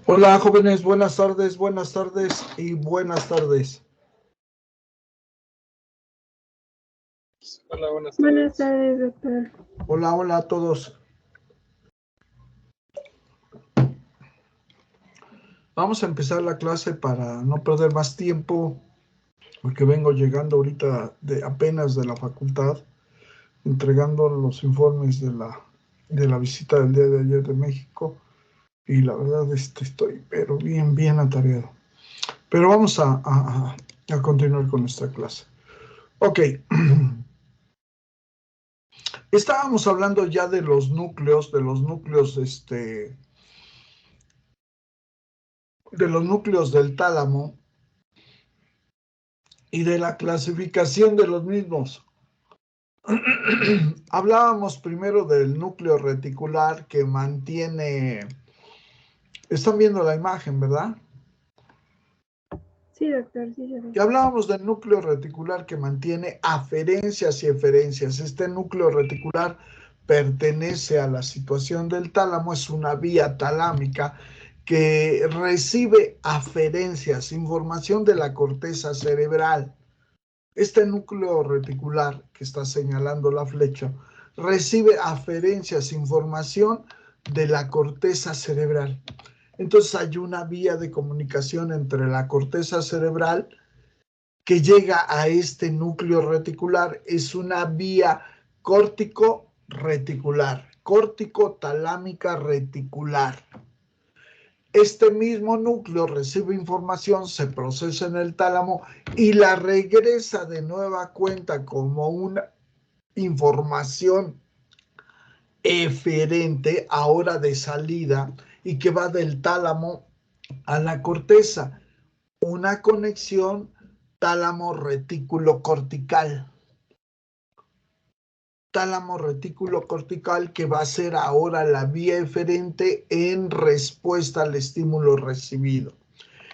Hola jóvenes, buenas tardes y buenas tardes. Hola, buenas tardes. Buenas tardes, doctor. Hola a todos. Vamos a empezar la clase para no perder más tiempo, porque vengo llegando ahorita apenas de la facultad, entregando los informes de la visita del día de ayer de México, y la verdad estoy pero bien atareado. Pero vamos a continuar con nuestra clase. Ok. Estábamos hablando ya de los núcleos del tálamo y de la clasificación de los mismos. Hablábamos primero del núcleo reticular que mantiene... Están viendo la imagen, ¿verdad? Sí, doctor, sí, Y hablábamos del núcleo reticular que mantiene aferencias y eferencias. Este núcleo reticular pertenece a la situación del tálamo, es una vía talámica que recibe aferencias, información de la corteza cerebral. Este núcleo reticular que está señalando la flecha recibe aferencias, información de la corteza cerebral. Entonces hay una vía de comunicación entre la corteza cerebral que llega a este núcleo reticular. Es una vía córtico-reticular, córtico-talámica reticular. Este mismo núcleo recibe información, se procesa en el tálamo y la regresa de nueva cuenta como una información eferente, ahora de salida, y que va del tálamo a la corteza. Una conexión tálamo retículo cortical. Tálamo retículo cortical que va a ser ahora la vía eferente en respuesta al estímulo recibido.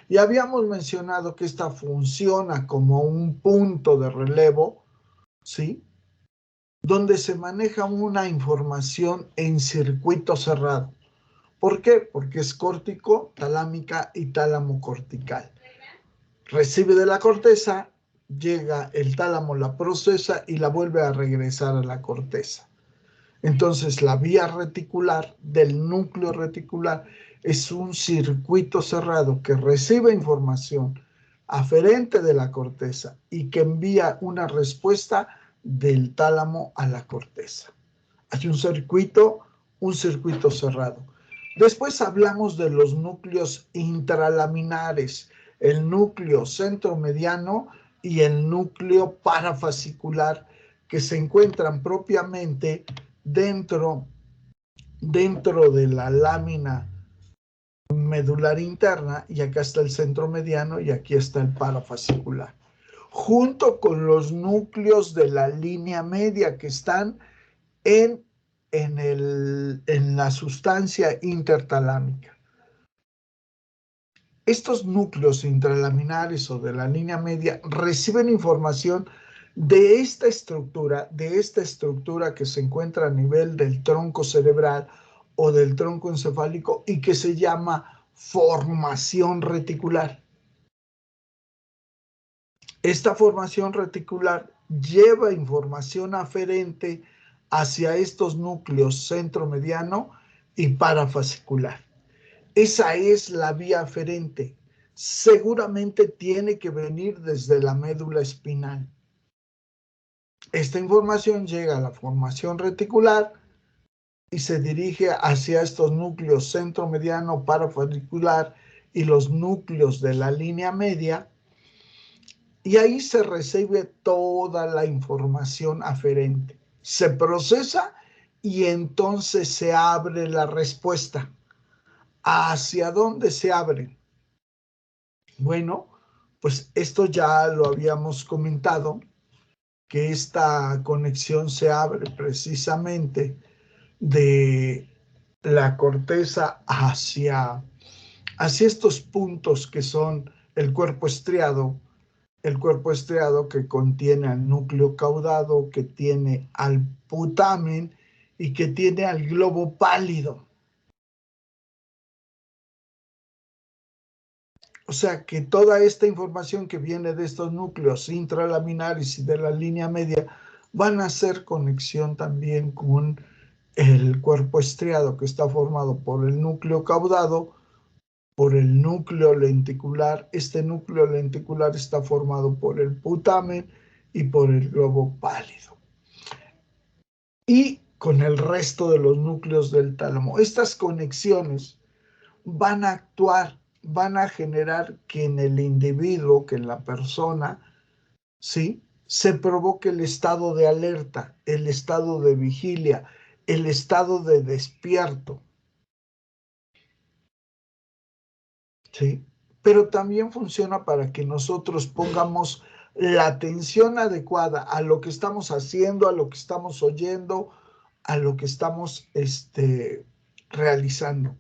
Y habíamos mencionado que esta funciona como un punto de relevo, ¿sí? Donde se maneja una información en circuito cerrado. ¿Por qué? Porque es córtico, talámica y tálamo cortical. Recibe de la corteza, llega el tálamo, la procesa y la vuelve a regresar a la corteza. Entonces, la vía reticular del núcleo reticular es un circuito cerrado que recibe información aferente de la corteza y que envía una respuesta del tálamo a la corteza. Hay un circuito cerrado. Después hablamos de los núcleos intralaminares, el núcleo centromediano y el núcleo parafascicular, que se encuentran propiamente dentro de la lámina medular interna, y acá está el centromediano y aquí está el parafascicular, junto con los núcleos de la línea media que están en la sustancia intertalámica. Estos núcleos intralaminares o de la línea media reciben información de esta estructura que se encuentra a nivel del tronco cerebral o del tronco encefálico y que se llama formación reticular. Esta formación reticular lleva información aferente hacia estos núcleos centromediano y parafascicular. Esa es la vía aferente. Seguramente tiene que venir desde la médula espinal. Esta información llega a la formación reticular y se dirige hacia estos núcleos centromediano, parafascicular y los núcleos de la línea media. Y ahí se recibe toda la información aferente. Se procesa y entonces se abre la respuesta. ¿Hacia dónde se abre? Bueno, pues esto ya lo habíamos comentado, que esta conexión se abre precisamente de la corteza hacia estos puntos que son el cuerpo estriado que contiene al núcleo caudado, que tiene al putamen y que tiene al globo pálido. O sea que toda esta información que viene de estos núcleos intralaminares y de la línea media van a hacer conexión también con el cuerpo estriado, que está formado por el núcleo caudado, por el núcleo lenticular. Este núcleo lenticular está formado por el putamen y por el globo pálido. Y con el resto de los núcleos del tálamo. Estas conexiones van a actuar, van a generar que en el individuo, que en la persona, ¿sí?, se provoque el estado de alerta, el estado de vigilia, el estado de despierto. ¿Sí? Pero también funciona para que nosotros pongamos la atención adecuada a lo que estamos haciendo, a lo que estamos oyendo, a lo que estamos realizando.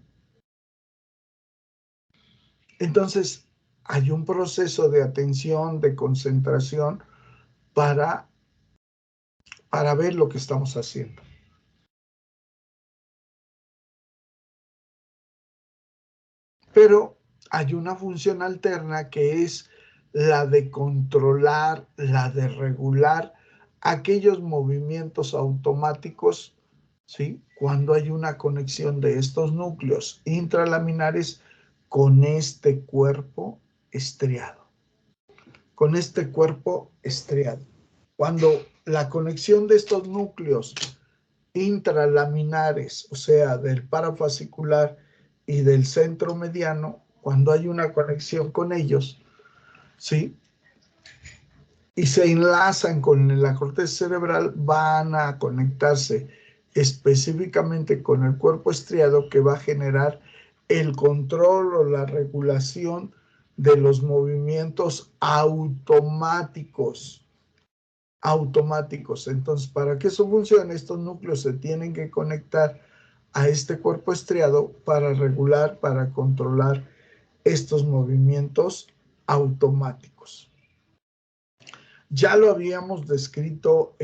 Entonces, hay un proceso de atención, de concentración para ver lo que estamos haciendo. Pero hay una función alterna que es la de controlar, la de regular aquellos movimientos automáticos, ¿sí?, cuando hay una conexión de estos núcleos intralaminares con este cuerpo estriado. Con este cuerpo estriado. Cuando la conexión de estos núcleos intralaminares, o sea, del parafascicular y del centro mediano, cuando hay una conexión con ellos, ¿sí?, y se enlazan con la corteza cerebral, van a conectarse específicamente con el cuerpo estriado, que va a generar el control o la regulación de los movimientos automáticos. Entonces, para que eso funcione, estos núcleos se tienen que conectar a este cuerpo estriado para regular, para controlar estos movimientos automáticos. Ya lo habíamos descrito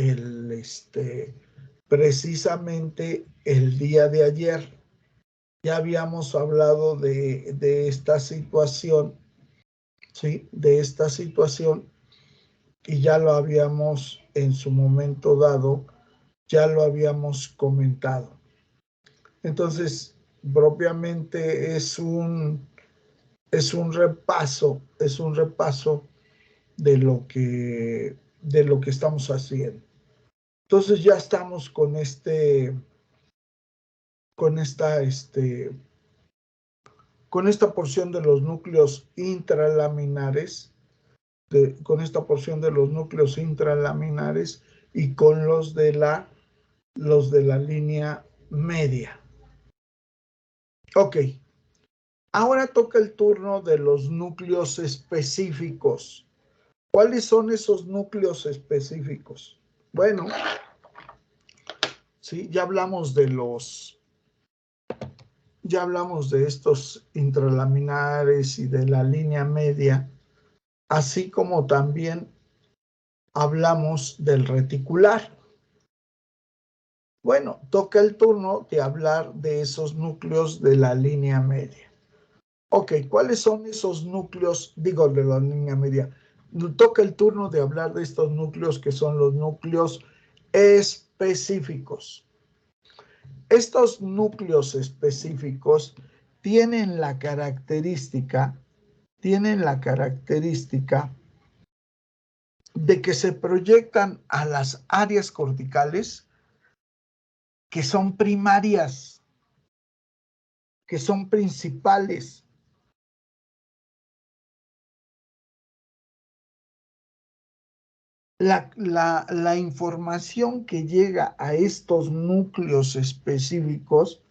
precisamente el día de ayer. Ya habíamos hablado de esta situación, ¿sí?, de esta situación, y ya lo habíamos en su momento dado, ya lo habíamos comentado. Entonces, propiamente es un repaso de lo que estamos haciendo. Entonces ya estamos con esta porción de los núcleos intralaminares, y con los de la línea media. Ok. Ahora toca el turno de los núcleos específicos. ¿Cuáles son esos núcleos específicos? Bueno, sí, ya hablamos de estos intralaminares y de la línea media, así como también hablamos del reticular. Bueno, toca el turno de hablar de esos núcleos de la línea media. Ok, ¿cuáles son esos núcleos? Digo, de la línea media. Toca el turno de hablar de estos núcleos, que son los núcleos específicos. Estos núcleos específicos tienen la característica de que se proyectan a las áreas corticales que son primarias, que son principales. La información que llega a estos núcleos específicos,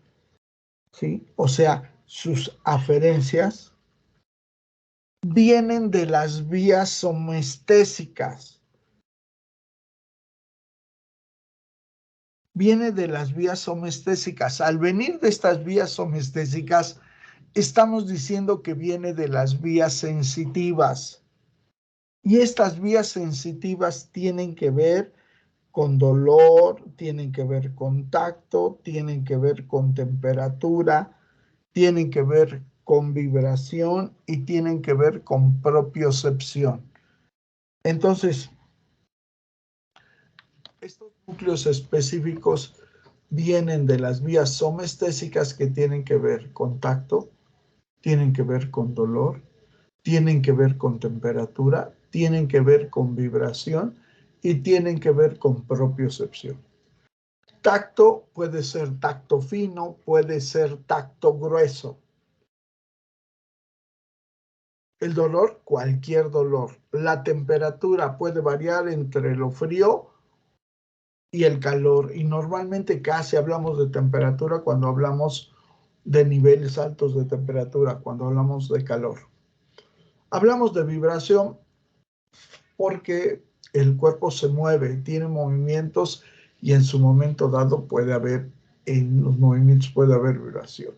¿sí?, o sea, sus aferencias, vienen de las vías somestésicas. Viene de las vías somestésicas. Al venir de estas vías somestésicas, estamos diciendo que viene de las vías sensitivas. Y estas vías sensitivas tienen que ver con dolor, tienen que ver con tacto, tienen que ver con temperatura, tienen que ver con vibración y tienen que ver con propiocepción. Entonces, estos núcleos específicos vienen de las vías somestésicas que tienen que ver con tacto, tienen que ver con dolor, tienen que ver con temperatura, tienen que ver con vibración y tienen que ver con propiocepción. Tacto puede ser tacto fino, puede ser tacto grueso. El dolor, cualquier dolor. La temperatura puede variar entre lo frío y el calor. Y normalmente casi hablamos de temperatura cuando hablamos de niveles altos de temperatura, cuando hablamos de calor. Hablamos de vibración porque el cuerpo se mueve, tiene movimientos y en su momento dado puede haber, en los movimientos puede haber vibración.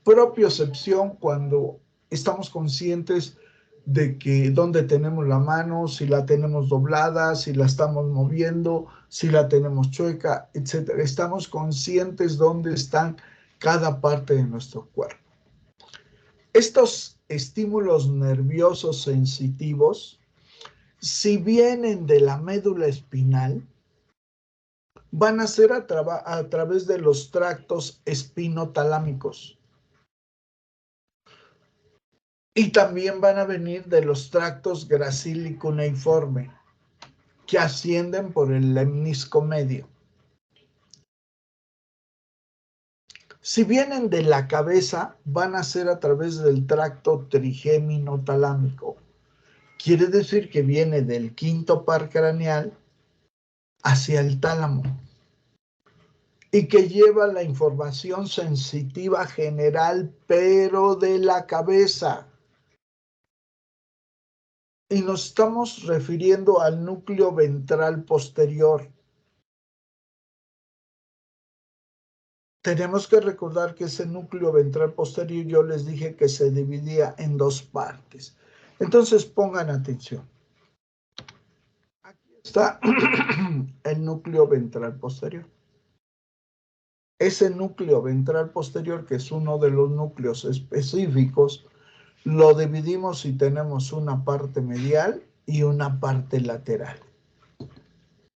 Propiocepción cuando estamos conscientes de que dónde tenemos la mano, si la tenemos doblada, si la estamos moviendo, si la tenemos chueca, etc. Estamos conscientes dónde están cada parte de nuestro cuerpo. Estos estímulos nerviosos sensitivos, si vienen de la médula espinal, van a ser a través de los tractos espinotalámicos. Y también van a venir de los tractos gracil y cuneiforme, que ascienden por el lemnisco medio. Si vienen de la cabeza, van a ser a través del tracto trigémino talámico. Quiere decir que viene del quinto par craneal hacia el tálamo y que lleva la información sensitiva general, pero de la cabeza. Y nos estamos refiriendo al núcleo ventral posterior. Tenemos que recordar que ese núcleo ventral posterior, yo les dije que se dividía en dos partes. Entonces pongan atención. Aquí está el núcleo ventral posterior. Ese núcleo ventral posterior, que es uno de los núcleos específicos, lo dividimos y tenemos una parte medial y una parte lateral.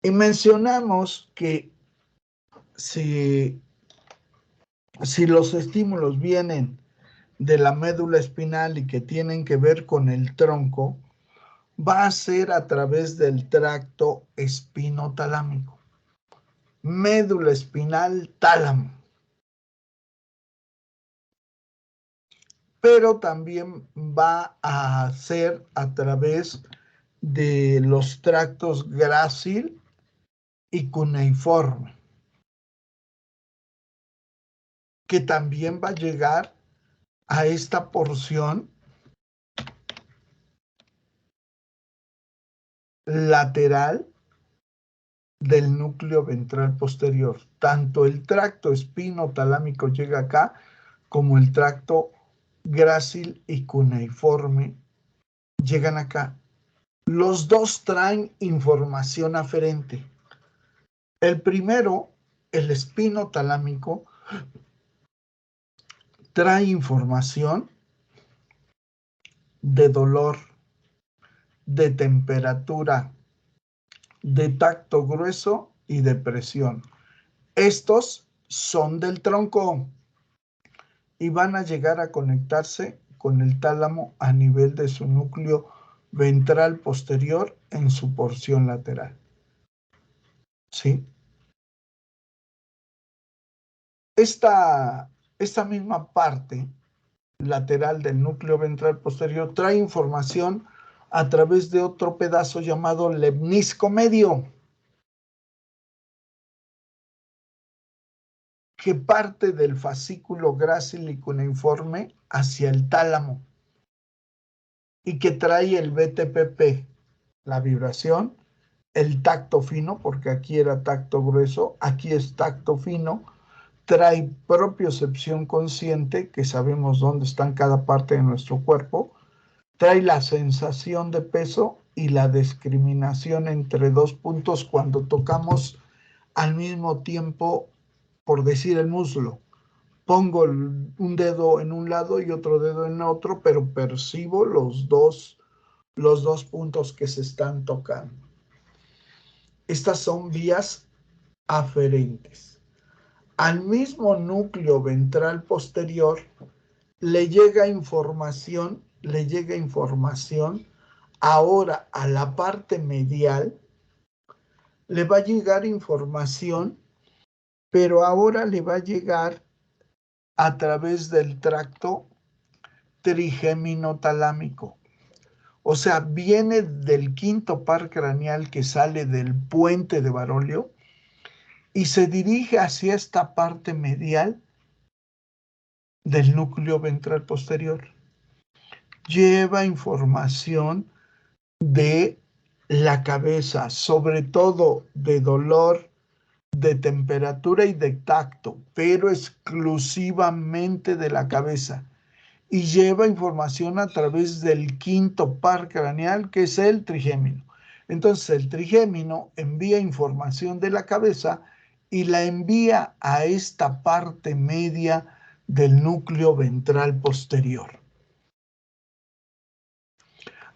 Y mencionamos que si los estímulos vienen de la médula espinal y que tienen que ver con el tronco, va a ser a través del tracto espinotalámico. Médula espinal, tálamo. Pero también va a ser a través de los tractos grácil y cuneiforme, que también va a llegar a esta porción lateral del núcleo ventral posterior. Tanto el tracto espinotalámico llega acá, como el tracto grácil y cuneiforme llegan acá. Los dos traen información aferente. El primero, el espinotalámico, trae información de dolor, de temperatura, de tacto grueso y de presión. Estos son del tronco y van a llegar a conectarse con el tálamo a nivel de su núcleo ventral posterior en su porción lateral. ¿Sí? Esta misma parte lateral del núcleo ventral posterior trae información a través de otro pedazo llamado lemnisco medio, que parte del fascículo grácil y cuneiforme hacia el tálamo y que trae el BTPP, la vibración, el tacto fino, porque aquí era tacto grueso, aquí es tacto fino, trae propiocepción consciente, que sabemos dónde está cada parte de nuestro cuerpo, trae la sensación de peso y la discriminación entre dos puntos cuando tocamos al mismo tiempo, por decir el muslo, pongo un dedo en un lado y otro dedo en otro, pero percibo los dos puntos que se están tocando. Estas son vías aferentes. Al mismo núcleo ventral posterior le llega información ahora a la parte medial, le va a llegar información, pero ahora le va a llegar a través del tracto trigémino-talámico. O sea, viene del quinto par craneal que sale del puente de Baroglio y se dirige hacia esta parte medial del núcleo ventral posterior. Lleva información de la cabeza, sobre todo de dolor, de temperatura y de tacto, pero exclusivamente de la cabeza. Y lleva información a través del quinto par craneal, que es el trigémino. Entonces, el trigémino envía información de la cabeza y la envía a esta parte media del núcleo ventral posterior.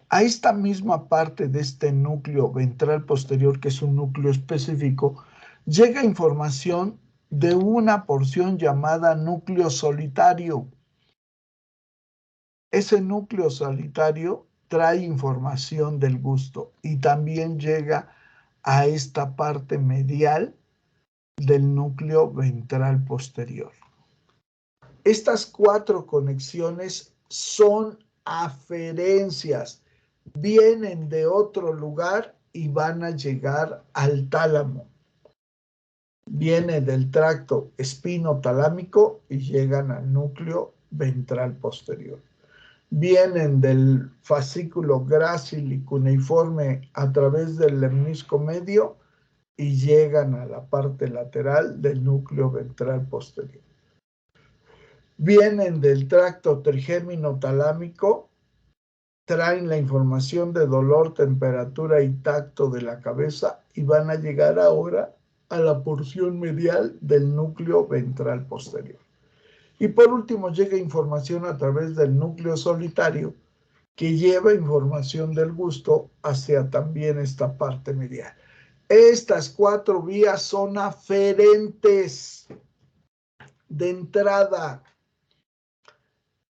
A esta misma parte de este núcleo ventral posterior, que es un núcleo específico, llega información de una porción llamada núcleo solitario. Ese núcleo solitario trae información del gusto y también llega a esta parte medial del núcleo ventral posterior. Estas 4 conexiones son aferencias, vienen de otro lugar y van a llegar al tálamo. Viene del tracto espinotalámico y llegan al núcleo ventral posterior. Vienen del fascículo grácil y cuneiforme a través del lemnisco medio y llegan a la parte lateral del núcleo ventral posterior. Vienen del tracto trigémino-talámico, traen la información de dolor, temperatura y tacto de la cabeza y van a llegar ahora a la porción medial del núcleo ventral posterior. Y por último llega información a través del núcleo solitario, que lleva información del gusto hacia también esta parte medial. Estas 4 vías son aferentes de entrada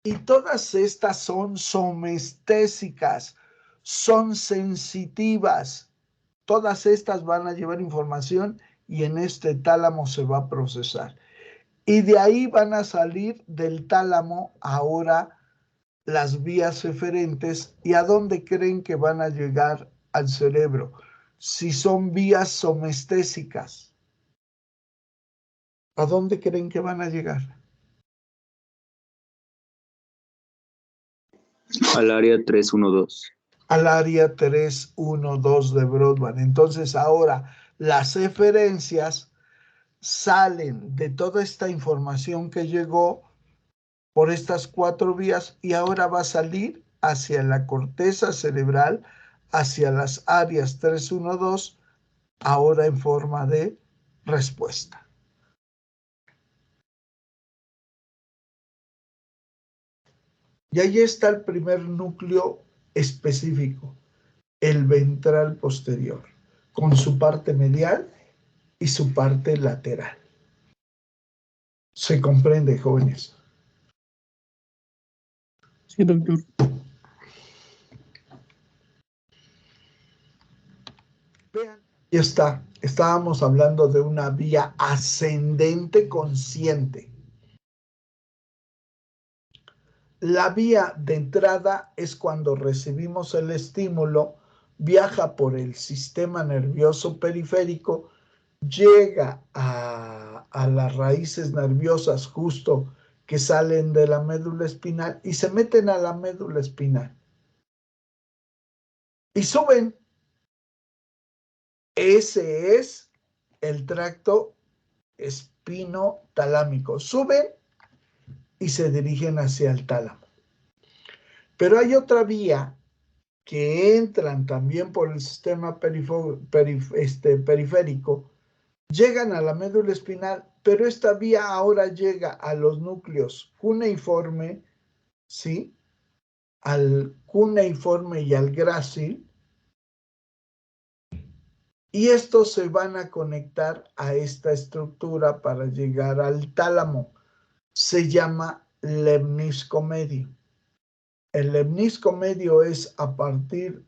y todas estas son somestésicas, son sensitivas. Todas estas van a llevar información y en este tálamo se va a procesar. Y de ahí van a salir del tálamo ahora las vías eferentes. ¿Y a dónde creen que van a llegar al cerebro? Si son vías somestésicas, ¿a dónde creen que van a llegar? Al área 312. Al área 312 de Brodmann. Entonces ahora las eferencias salen de toda esta información que llegó por estas 4 vías y ahora va a salir hacia la corteza cerebral, hacia las áreas 312, ahora en forma de respuesta. Y ahí está el primer núcleo específico, el ventral posterior, con su parte medial y su parte lateral. ¿Se comprende, jóvenes? Sí, doctor. Vean, ya está. Estábamos hablando de una vía ascendente consciente. La vía de entrada es cuando recibimos el estímulo, viaja por el sistema nervioso periférico, llega a las raíces nerviosas justo que salen de la médula espinal y se meten a la médula espinal. Y suben. Ese es el tracto espinotalámico. Suben y se dirigen hacia el tálamo. Pero hay otra vía que entran también por el sistema periférico, llegan a la médula espinal pero esta vía ahora llega a los núcleos cuneiforme, ¿sí? Al cuneiforme y al grácil, y estos se van a conectar a esta estructura para llegar al tálamo. Se llama lemnisco medio. El lemnisco medio es a partir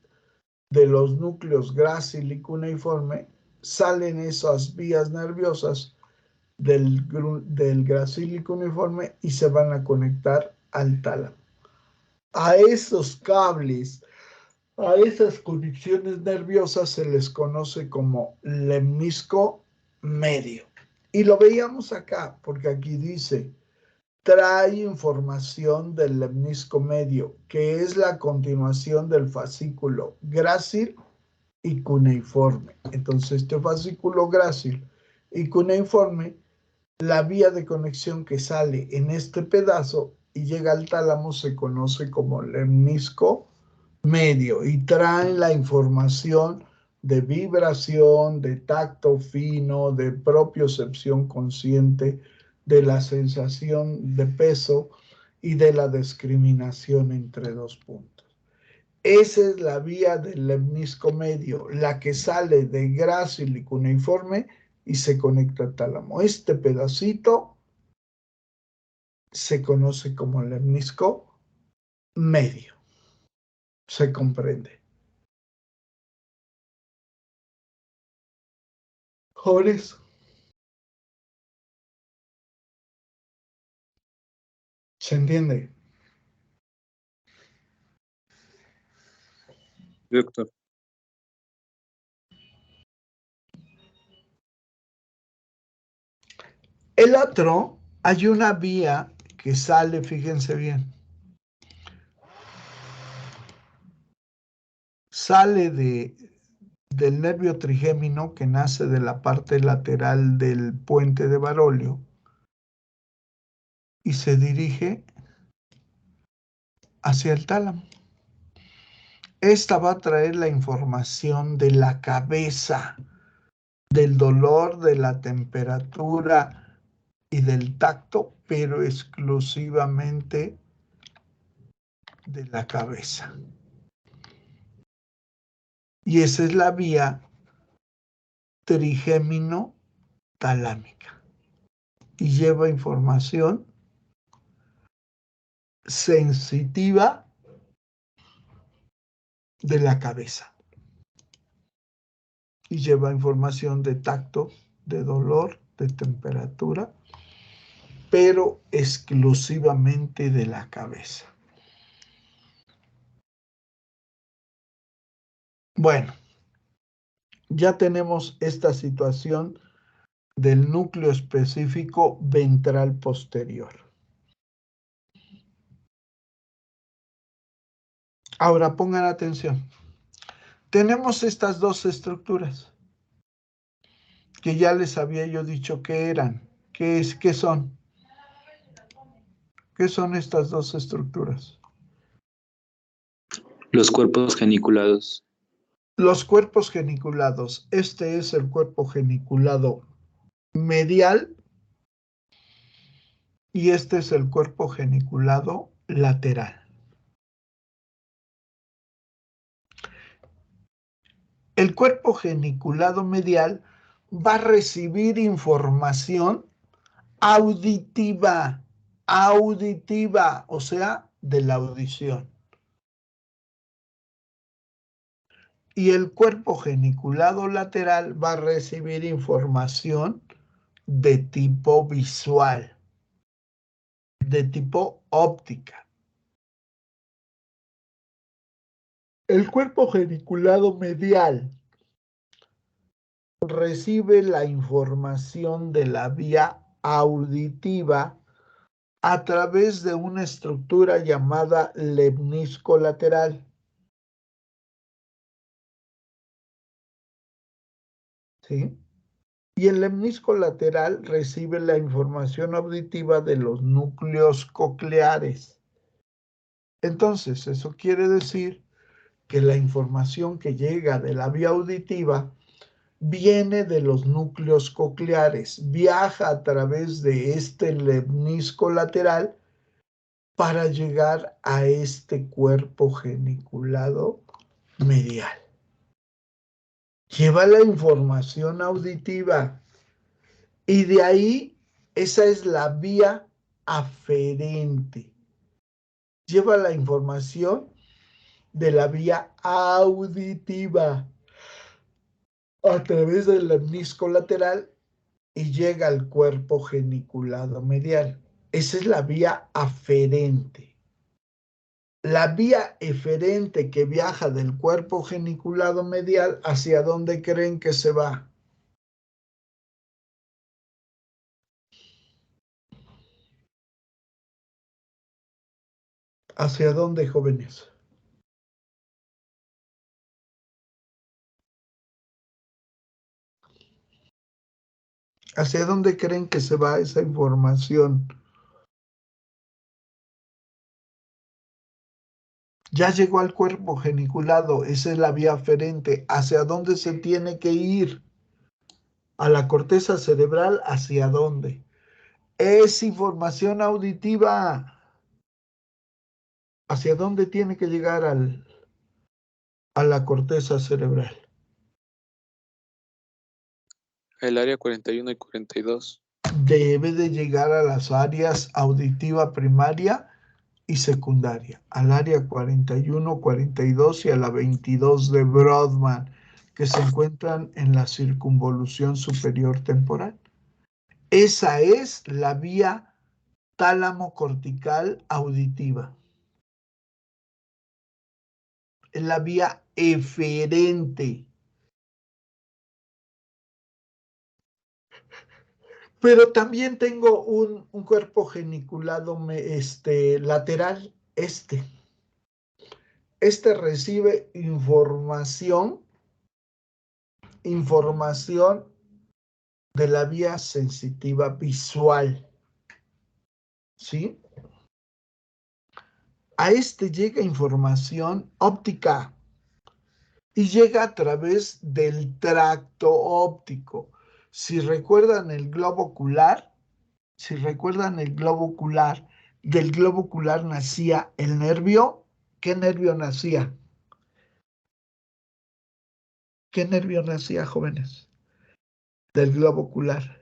de los núcleos grácil y cuneiforme, salen esas vías nerviosas del grácil y cuneiforme y se van a conectar al tálamo. A esos cables, a esas conexiones nerviosas se les conoce como lemnisco medio. Y lo veíamos acá, porque aquí dice, trae información del lemnisco medio, que es la continuación del fascículo grácil y cuneiforme. Entonces, este fascículo grácil y cuneiforme, la vía de conexión que sale en este pedazo y llega al tálamo se conoce como lemnisco medio y traen la información de vibración, de tacto fino, de propiocepción consciente, de la sensación de peso y de la discriminación entre dos puntos. Esa es la vía del lemnisco medio, la que sale de grácil y cuneiforme y se conecta al tálamo. Este pedacito se conoce como lemnisco medio. Se comprende. Jóvenes, ¿se entiende? Doctor. El otro, hay una vía que sale, fíjense bien, sale del nervio trigémino que nace de la parte lateral del puente de Barolio y se dirige hacia el tálamo. Esta va a traer la información de la cabeza, del dolor, de la temperatura y del tacto, pero exclusivamente de la cabeza. Y esa es la vía trigémino talámica. Y lleva información sensitiva de la cabeza. Y lleva información de tacto, de dolor, de temperatura, pero exclusivamente de la cabeza. Bueno, ya tenemos esta situación del núcleo específico ventral posterior. Ahora pongan atención. Tenemos estas dos estructuras que ya les había yo dicho que eran. ¿Qué son? ¿Qué son estas dos estructuras? Los cuerpos geniculados. Los cuerpos geniculados. Este es el cuerpo geniculado medial y este es el cuerpo geniculado lateral. El cuerpo geniculado medial va a recibir información auditiva, o sea, de la audición. Y el cuerpo geniculado lateral va a recibir información de tipo visual, de tipo óptica. El cuerpo geniculado medial recibe la información de la vía auditiva a través de una estructura llamada lemnisco lateral. ¿Sí? Y el lemnisco lateral recibe la información auditiva de los núcleos cocleares. Entonces, eso quiere decir que la información que llega de la vía auditiva viene de los núcleos cocleares, viaja a través de este lemnisco lateral para llegar a este cuerpo geniculado medial. Lleva la información auditiva y de ahí esa es la vía aferente. Lleva la información de la vía auditiva a través del lemnisco lateral y llega al cuerpo geniculado medial. Esa es la vía aferente. La vía eferente que viaja del cuerpo geniculado medial, ¿hacia dónde creen que se va? ¿Hacia dónde, jóvenes? ¿Hacia dónde creen que se va esa información? Ya llegó al cuerpo geniculado, esa es la vía aferente. ¿Hacia dónde se tiene que ir? A la corteza cerebral, ¿hacia dónde? Es información auditiva. ¿Hacia dónde tiene que llegar a la corteza cerebral? El área 41 y 42. Debe de llegar a las áreas auditiva primaria y secundaria, al área 41, 42 y a la 22 de Brodmann, que se encuentran en la circunvolución superior temporal. Esa es la vía tálamo cortical auditiva. Es la vía eferente. Pero también tengo un cuerpo geniculado lateral. Este recibe información de la vía sensitiva visual. ¿Sí? A este llega información óptica y llega a través del tracto óptico. Si recuerdan el globo ocular, del globo ocular nacía el nervio. ¿Qué nervio nacía? ¿Qué nervio nacía, jóvenes? Del globo ocular.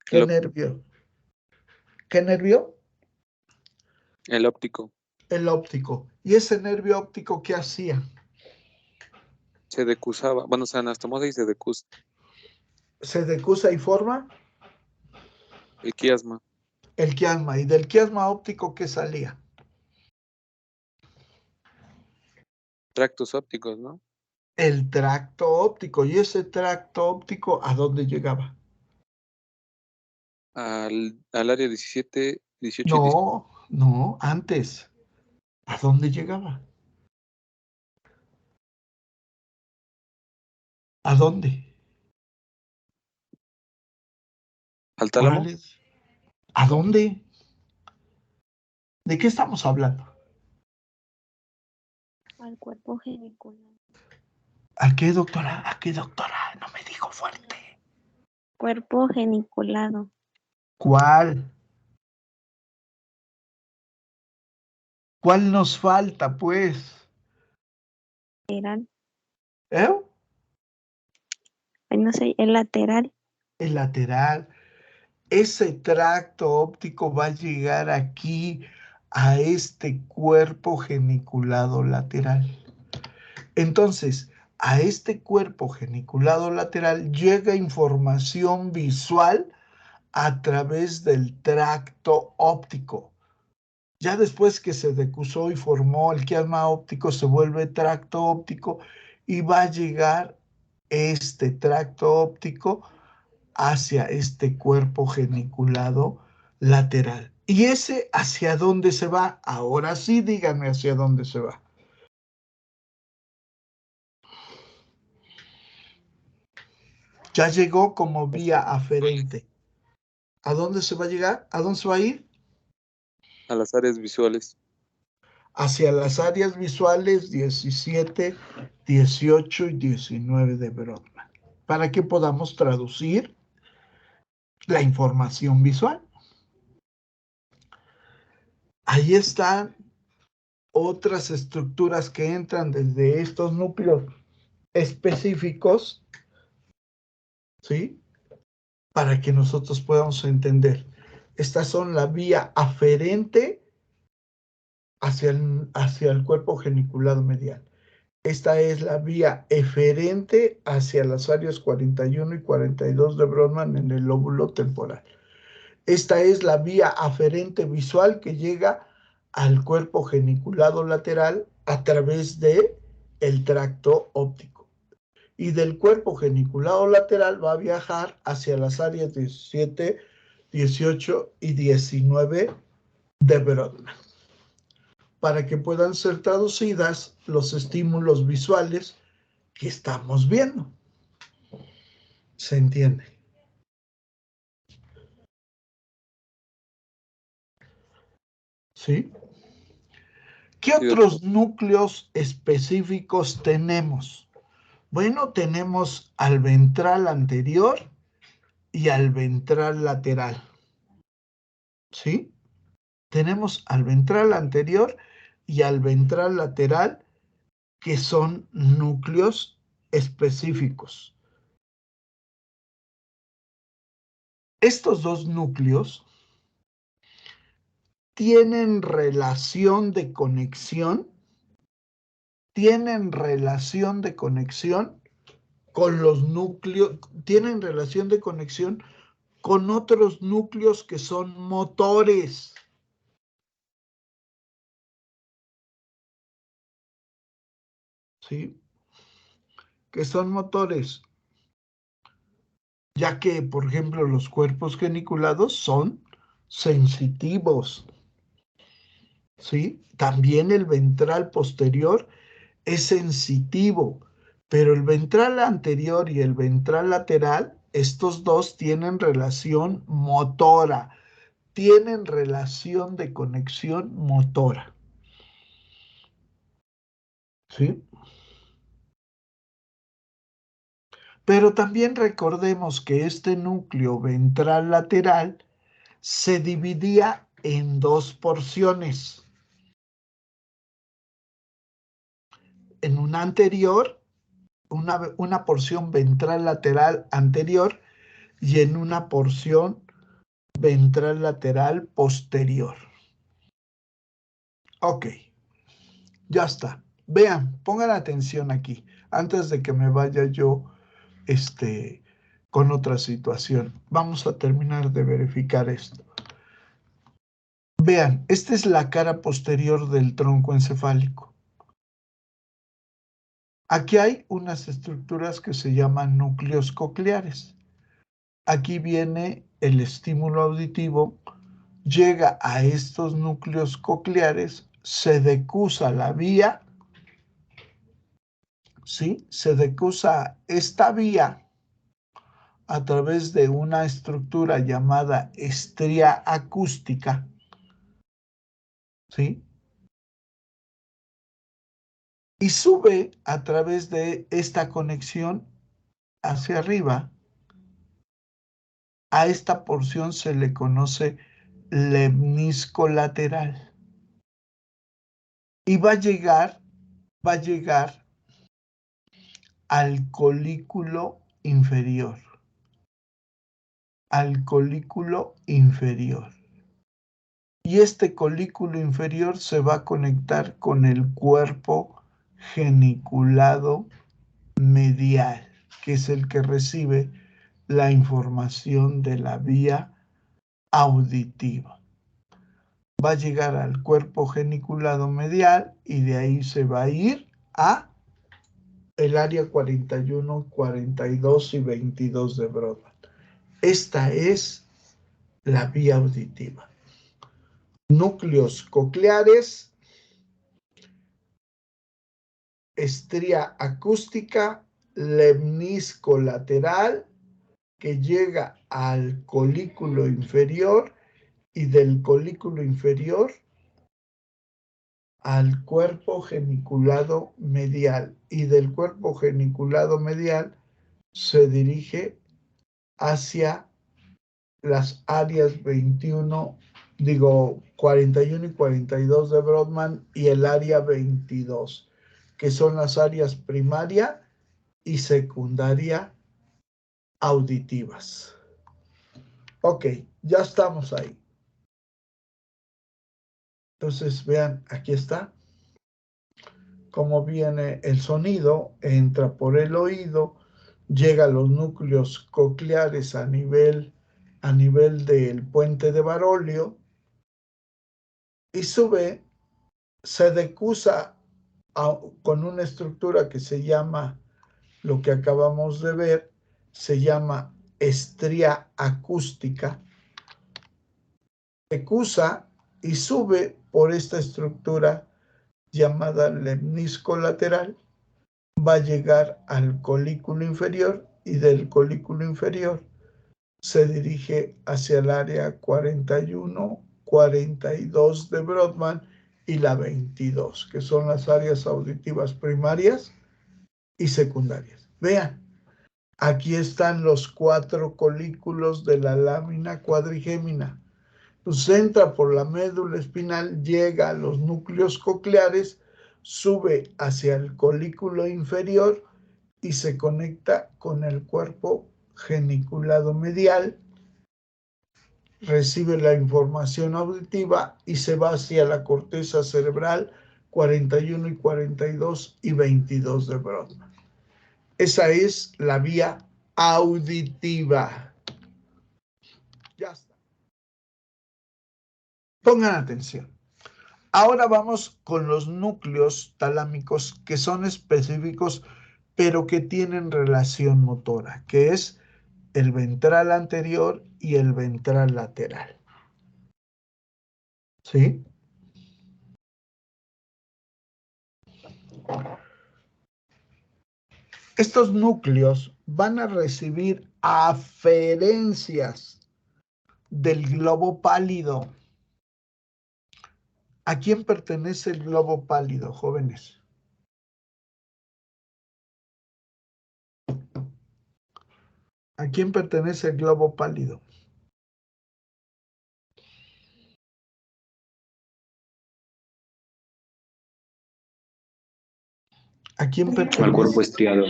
¿Qué nervio? ¿Qué nervio? El óptico. El óptico. ¿Y ese nervio óptico qué hacía? Se decusaba. Bueno, se anastomosa y se decusa. Se decusa y forma El quiasma. el quiasma. ¿Y del quiasma óptico qué salía? Tractos ópticos, ¿no? El tracto óptico. ¿Y ese tracto óptico a dónde llegaba? Al área 17, 18 y 19. No, antes. ¿A dónde llegaba? ¿A dónde? Al tálamo. ¿A dónde? ¿De qué estamos hablando? Al cuerpo geniculado. ¿A qué, doctora? ¿A qué, doctora? No me dijo fuerte. Cuerpo geniculado. ¿Cuál? ¿Cuál nos falta, pues? Lateral. ¿Eh? Ay, no sé, el lateral. El lateral. Ese tracto óptico va a llegar aquí a este cuerpo geniculado lateral. Entonces, a este cuerpo geniculado lateral llega información visual a través del tracto óptico. Ya después que se decusó y formó el quiasma óptico, se vuelve tracto óptico y va a llegar este tracto óptico hacia este cuerpo geniculado lateral. ¿Y ese hacia dónde se va? Ahora sí, díganme hacia dónde se va. Ya llegó como vía aferente. ¿A dónde se va a llegar? ¿A dónde se va a ir? A las áreas visuales. hacia las áreas visuales 17, 18 y 19 de Brodmann, para que podamos traducir la información visual. Ahí están otras estructuras que entran desde estos núcleos específicos, ¿sí? Para que nosotros podamos entender. Estas son la vía aferente hacia el cuerpo geniculado medial. Esta es la vía eferente hacia las áreas 41 y 42 de Brodmann en el lóbulo temporal. Esta es la vía aferente visual que llega al cuerpo geniculado lateral a través de el tracto óptico. Y del cuerpo geniculado lateral va a viajar hacia las áreas 17, 18 y 19 de Brodmann, para que puedan ser traducidas los estímulos visuales que estamos viendo. ¿Se entiende? ¿Sí? ¿Qué otros núcleos específicos tenemos? Bueno, tenemos al ventral anterior y al ventral lateral. ¿Sí? Tenemos al ventral anterior y al ventral lateral, que son núcleos específicos. Estos dos núcleos tienen relación de conexión, con los núcleos, tienen relación de conexión con otros núcleos que son motores. ¿Sí? Que son motores. Ya que, por ejemplo, los cuerpos geniculados son sensitivos. ¿Sí? También el ventral posterior es sensitivo, pero el ventral anterior y el ventral lateral, estos dos tienen relación motora, tienen relación de conexión motora. ¿Sí? Pero también recordemos que este núcleo ventral lateral se dividía en dos porciones. En una anterior, una porción ventral lateral anterior y en una porción ventral lateral posterior. Ok, ya está. Vean, pongan atención aquí, antes de que me vaya yo con otra situación. Vamos a terminar de verificar esto. Vean, esta es la cara posterior del tronco encefálico. Aquí hay unas estructuras que se llaman núcleos cocleares. Aquí viene el estímulo auditivo, llega a estos núcleos cocleares, se decusa la vía, ¿sí? Se decusa esta vía a través de una estructura llamada estría acústica, ¿sí? Y sube a través de esta conexión hacia arriba. A esta porción se le conoce lemnisco lateral. Y va a llegar al colículo inferior. Al colículo inferior. Y este colículo inferior se va a conectar con el cuerpo geniculado medial, que es el que recibe la información de la vía auditiva. Va a llegar al cuerpo geniculado medial y de ahí se va a ir a el área 41, 42 y 22 de Brodmann. Esta es la vía auditiva. Núcleos cocleares, estría acústica, lemnisco lateral, que llega al colículo inferior y del colículo inferior al cuerpo geniculado medial y del cuerpo geniculado medial se dirige hacia las áreas 41 y 42 de Brodmann y el área 22, que son las áreas primaria y secundaria auditivas. Ok, ya estamos ahí. Entonces, vean, aquí está cómo viene el sonido, entra por el oído, llega a los núcleos cocleares a nivel del puente de Barolio y sube, se decusa con una estructura que se llama, lo que acabamos de ver, se llama estría acústica, decusa y sube por esta estructura llamada lemnisco lateral, va a llegar al colículo inferior y del colículo inferior se dirige hacia el área 41, 42 de Brodmann y la 22, que son las áreas auditivas primarias y secundarias. Vean, aquí están los 4 colículos de la lámina cuadrigémina. Pues entra por la médula espinal, llega a los núcleos cocleares, sube hacia el colículo inferior y se conecta con el cuerpo geniculado medial, recibe la información auditiva y se va hacia la corteza cerebral 41 y 42 y 22 de Brodmann. Esa es la vía auditiva. Ya está. Pongan atención. Ahora vamos con los núcleos talámicos que son específicos, pero que tienen relación motora, que es el ventral anterior y el ventral lateral. ¿Sí? Estos núcleos van a recibir aferencias del globo pálido. ¿A quién pertenece el globo pálido, jóvenes? ¿A quién pertenece el globo pálido? ¿A quién pertenece? Al cuerpo estriado.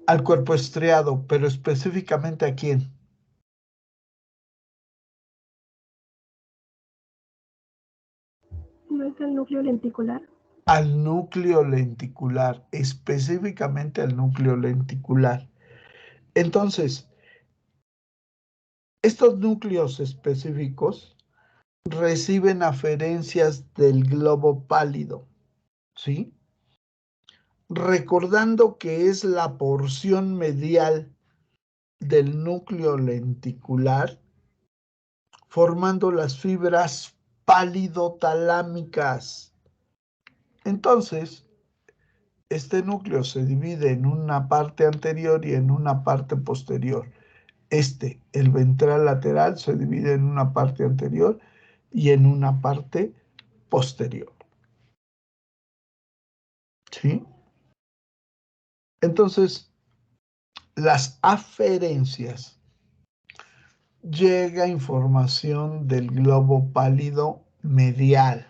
Al cuerpo estriado, pero específicamente ¿a quién? ¿No es el núcleo lenticular? Al núcleo lenticular, específicamente al núcleo lenticular. Entonces, estos núcleos específicos reciben aferencias del globo pálido, ¿sí? Recordando que es la porción medial del núcleo lenticular, formando las fibras pálido-talámicas. Entonces, este núcleo se divide en una parte anterior y en una parte posterior. El ventral lateral, se divide en una parte anterior y en una parte posterior. ¿Sí? Entonces, las aferencias, llega información del globo pálido medial.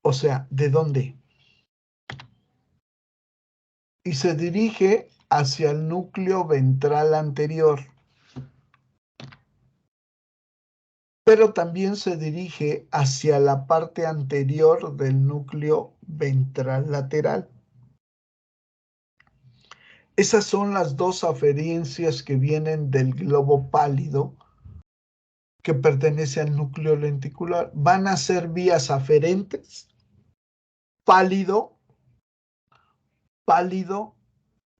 O sea, ¿de dónde? Y se dirige hacia el núcleo ventral anterior. Pero también se dirige hacia la parte anterior del núcleo ventral lateral. Esas son las dos aferencias que vienen del globo pálido que pertenece al núcleo lenticular. Van a ser vías aferentes, pálido,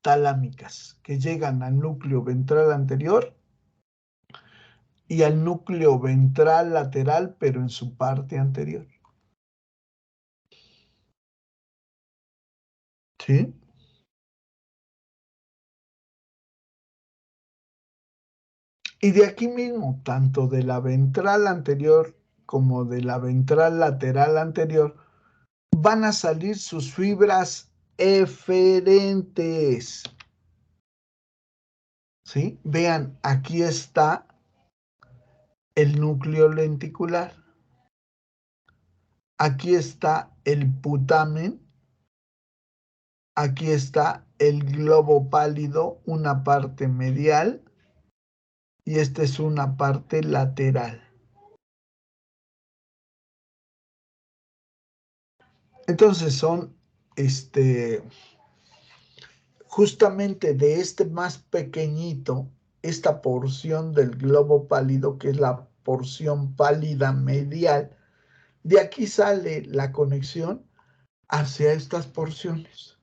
talámicas, que llegan al núcleo ventral anterior y al núcleo ventral lateral, pero en su parte anterior. ¿Sí? Y de aquí mismo, tanto de la ventral anterior como de la ventral lateral anterior, van a salir sus fibras eferentes. ¿Sí? Vean, aquí está el núcleo lenticular. Aquí está el putamen. Aquí está el globo pálido, una parte medial, y esta es una parte lateral. Entonces son, justamente de este más pequeñito, esta porción del globo pálido, que es la porción pálida medial, de aquí sale la conexión hacia estas porciones.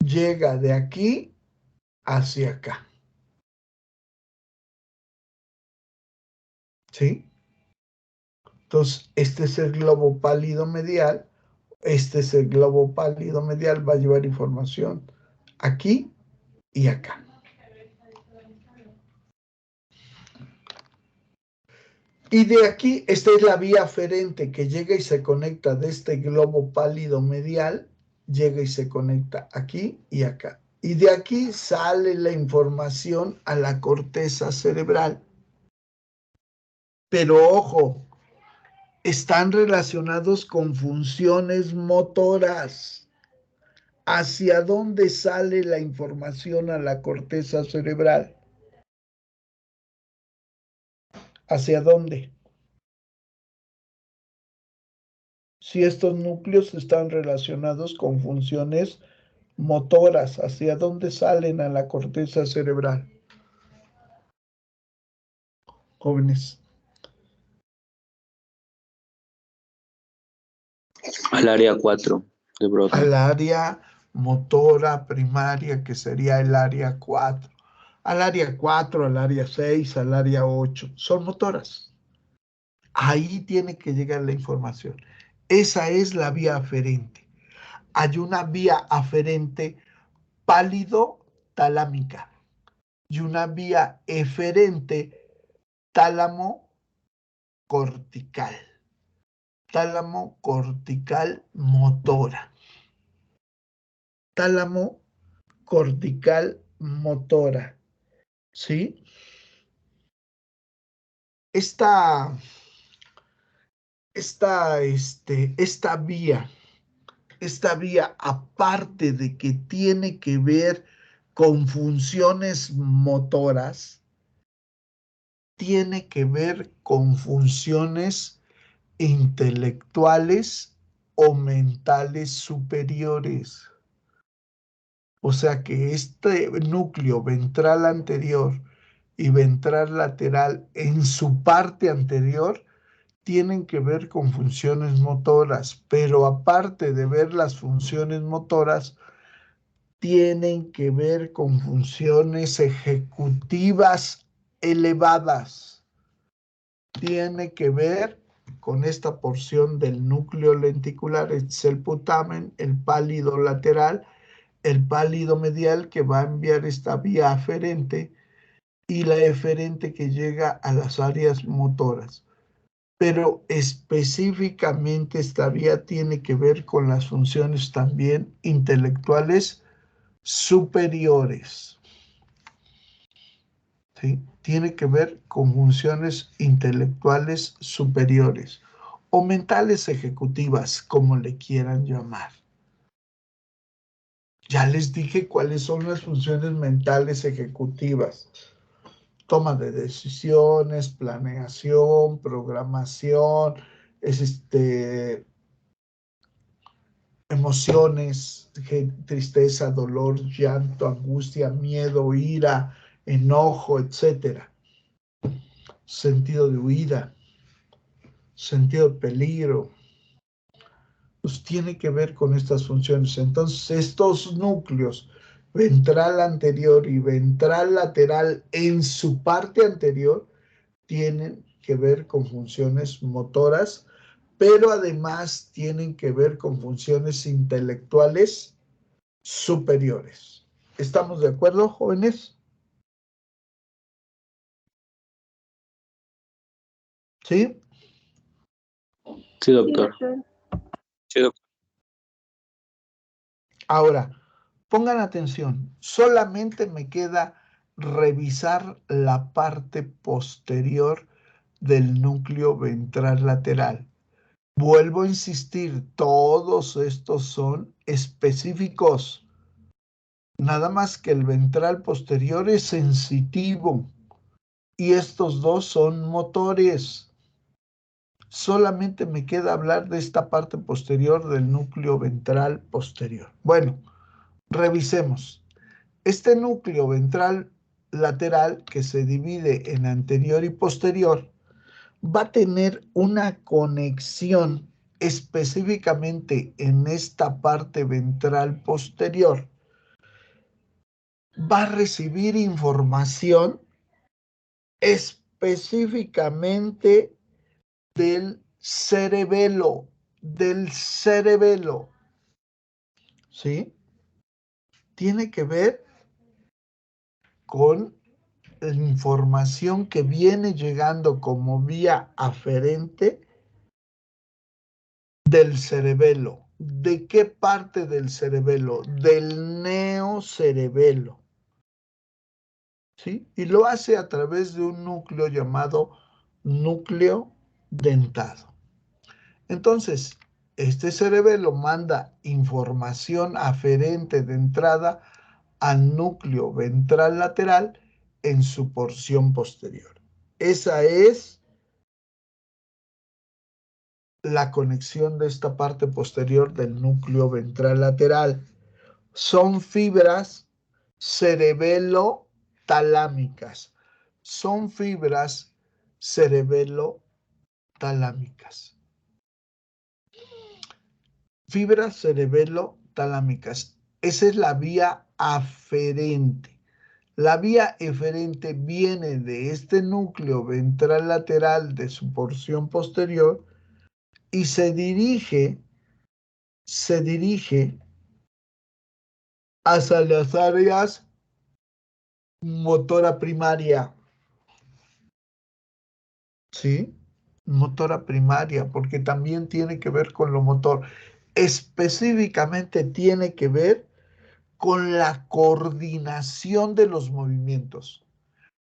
Llega de aquí hacia acá. ¿Sí? Entonces, este es el globo pálido medial. Este es el globo pálido medial. Va a llevar información aquí y acá. Y de aquí, esta es la vía aferente que llega y se conecta de este globo pálido medial. Llega y se conecta aquí y acá. Y de aquí sale la información a la corteza cerebral. Pero ojo, están relacionados con funciones motoras. ¿Hacia dónde sale la información a la corteza cerebral? ¿Hacia dónde? Si estos núcleos están relacionados con funciones motoras, ¿hacia dónde salen a la corteza cerebral? Jóvenes. Al área 4 de Broca. Al área motora primaria, que sería el área 4. Al área 4, al área 6, al área 8. Son motoras. Ahí tiene que llegar la información. Esa es la vía aferente. Hay una vía aferente pálido-talámica y una vía eferente tálamo-cortical. Tálamo-cortical motora. Tálamo-cortical motora. ¿Sí? Esta vía, aparte de que tiene que ver con funciones motoras, tiene que ver con funciones intelectuales o mentales superiores. O sea que este núcleo ventral anterior y ventral lateral en su parte anterior tienen que ver con funciones motoras, pero aparte de ver las funciones motoras, tienen que ver con funciones ejecutivas elevadas. Tiene que ver con esta porción del núcleo lenticular, es el putamen, el pálido lateral, el pálido medial que va a enviar esta vía aferente y la eferente que llega a las áreas motoras. Pero específicamente esta vía tiene que ver con las funciones también intelectuales superiores. ¿Sí? Tiene que ver con funciones intelectuales superiores o mentales ejecutivas, como le quieran llamar. Ya les dije cuáles son las funciones mentales ejecutivas. Toma de decisiones, planeación, programación, emociones, tristeza, dolor, llanto, angustia, miedo, ira, enojo, etcétera. Sentido de huida, sentido de peligro. Pues tiene que ver con estas funciones. Entonces, estos núcleos, ventral anterior y ventral lateral en su parte anterior, tienen que ver con funciones motoras, pero además tienen que ver con funciones intelectuales superiores. ¿Estamos de acuerdo, jóvenes? ¿Sí? Sí, doctor. Sí, doctor. Ahora, pongan atención, solamente me queda revisar la parte posterior del núcleo ventral lateral. Vuelvo a insistir, todos estos son específicos. Nada más que el ventral posterior es sensitivo y estos dos son motores. Solamente me queda hablar de esta parte posterior del núcleo ventral posterior. Bueno, revisemos. Este núcleo ventral lateral, que se divide en anterior y posterior, va a tener una conexión específicamente en esta parte ventral posterior. Va a recibir información específicamente del cerebelo, ¿sí? Tiene que ver con la información que viene llegando como vía aferente del cerebelo. ¿De qué parte del cerebelo? Del neocerebelo. ¿Sí? Y lo hace a través de un núcleo llamado núcleo dentado. Entonces, este cerebelo manda información aferente de entrada al núcleo ventral lateral en su porción posterior. Esa es la conexión de esta parte posterior del núcleo ventral lateral. Son fibras cerebelo-talámicas. Son fibras cerebelo-talámicas. Fibras cerebelo-talámicas. Esa es la vía aferente. La vía eferente viene de este núcleo ventral lateral de su porción posterior y se dirige hacia las áreas motora primaria. ¿Sí? Motora primaria, porque también tiene que ver con lo motor. Específicamente tiene que ver con la coordinación de los movimientos.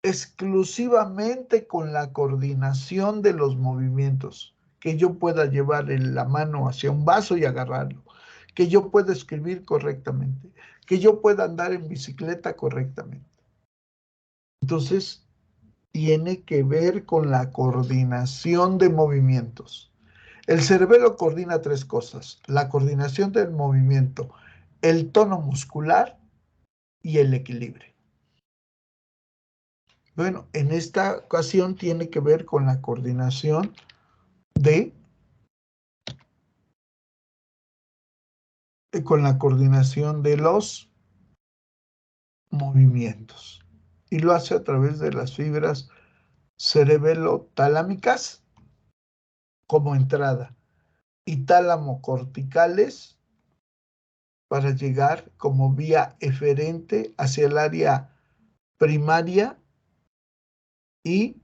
Exclusivamente con la coordinación de los movimientos. Que yo pueda llevar la mano hacia un vaso y agarrarlo. Que yo pueda escribir correctamente. Que yo pueda andar en bicicleta correctamente. Entonces, tiene que ver con la coordinación de movimientos. El cerebelo coordina tres cosas: la coordinación del movimiento, el tono muscular y el equilibrio. Bueno, en esta ocasión tiene que ver con la coordinación de los movimientos. Y lo hace a través de las fibras cerebelo-talámicas como entrada y tálamo-corticales para llegar como vía eferente hacia el área primaria y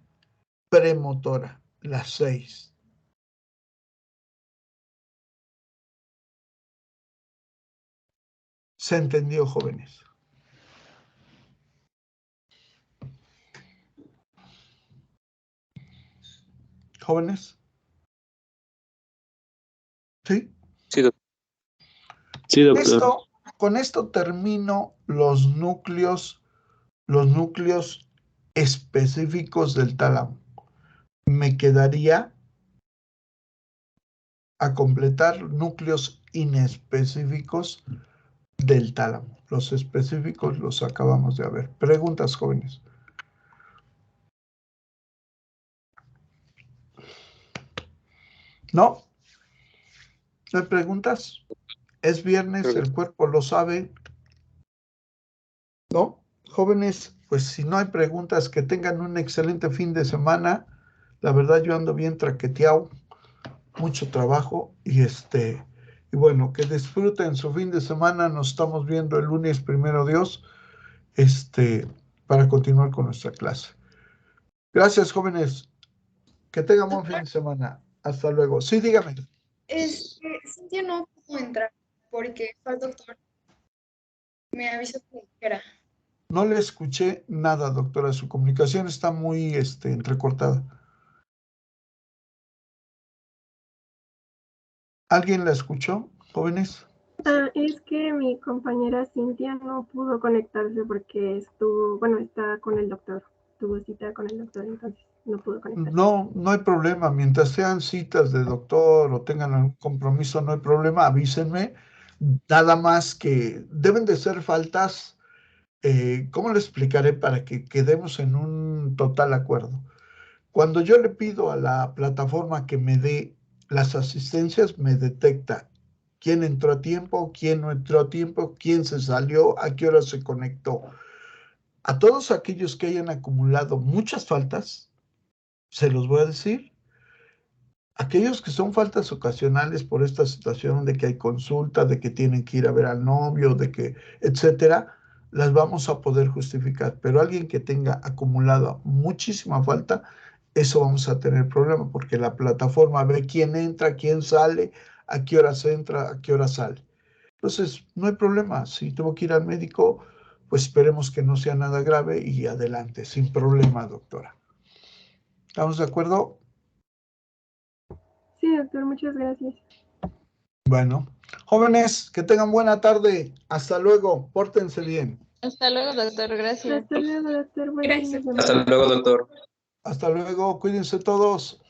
premotora, las 6. ¿Se entendió, jóvenes? ¿Jóvenes? ¿Sí? Sí, doctor. Sí, doctor. Con esto termino los núcleos específicos del tálamo. Me quedaría a completar núcleos inespecíficos del tálamo. Los específicos los acabamos de ver. Preguntas, jóvenes. ¿No? ¿No hay preguntas? Es viernes, el cuerpo lo sabe. ¿No? Jóvenes, pues si no hay preguntas, que tengan un excelente fin de semana. La verdad, yo ando bien traqueteado, mucho trabajo y bueno, que disfruten su fin de semana. Nos estamos viendo el lunes, primero Dios, para continuar con nuestra clase. Gracias, jóvenes. Que tengan buen fin de semana. Hasta luego. Sí, dígame. Cintia no pudo entrar porque fue al doctor. Me avisó que era. No le escuché nada, doctora. Su comunicación está muy entrecortada. ¿Alguien la escuchó, jóvenes? Es que mi compañera Cintia no pudo conectarse porque está con el doctor. Tuvo cita con el doctor, entonces no pudo conectarse. No, no hay problema. Mientras sean citas de doctor o tengan algún compromiso, no hay problema. Avísenme. Nada más que deben de ser faltas. ¿Cómo le explicaré para que quedemos en un total acuerdo? Cuando yo le pido a la plataforma que me dé las asistencias, me detecta quién entró a tiempo, quién no entró a tiempo, quién se salió, a qué hora se conectó. A todos aquellos que hayan acumulado muchas faltas, se los voy a decir. Aquellos que son faltas ocasionales por esta situación de que hay consulta, de que tienen que ir a ver al novio, de que, etcétera, las vamos a poder justificar. Pero alguien que tenga acumulado muchísima falta, eso vamos a tener problema porque la plataforma ve quién entra, quién sale, a qué horas entra, a qué hora sale. Entonces, no hay problema. Si tuvo que ir al médico, pues esperemos que no sea nada grave y adelante, sin problema, doctora. ¿Estamos de acuerdo? Sí, doctor, muchas gracias. Bueno, jóvenes, que tengan buena tarde. Hasta luego. Pórtense bien. Hasta luego, doctor. Gracias. Hasta luego, doctor. Buen Gracias. fin de semana. Hasta luego, doctor. Hasta luego. Cuídense todos.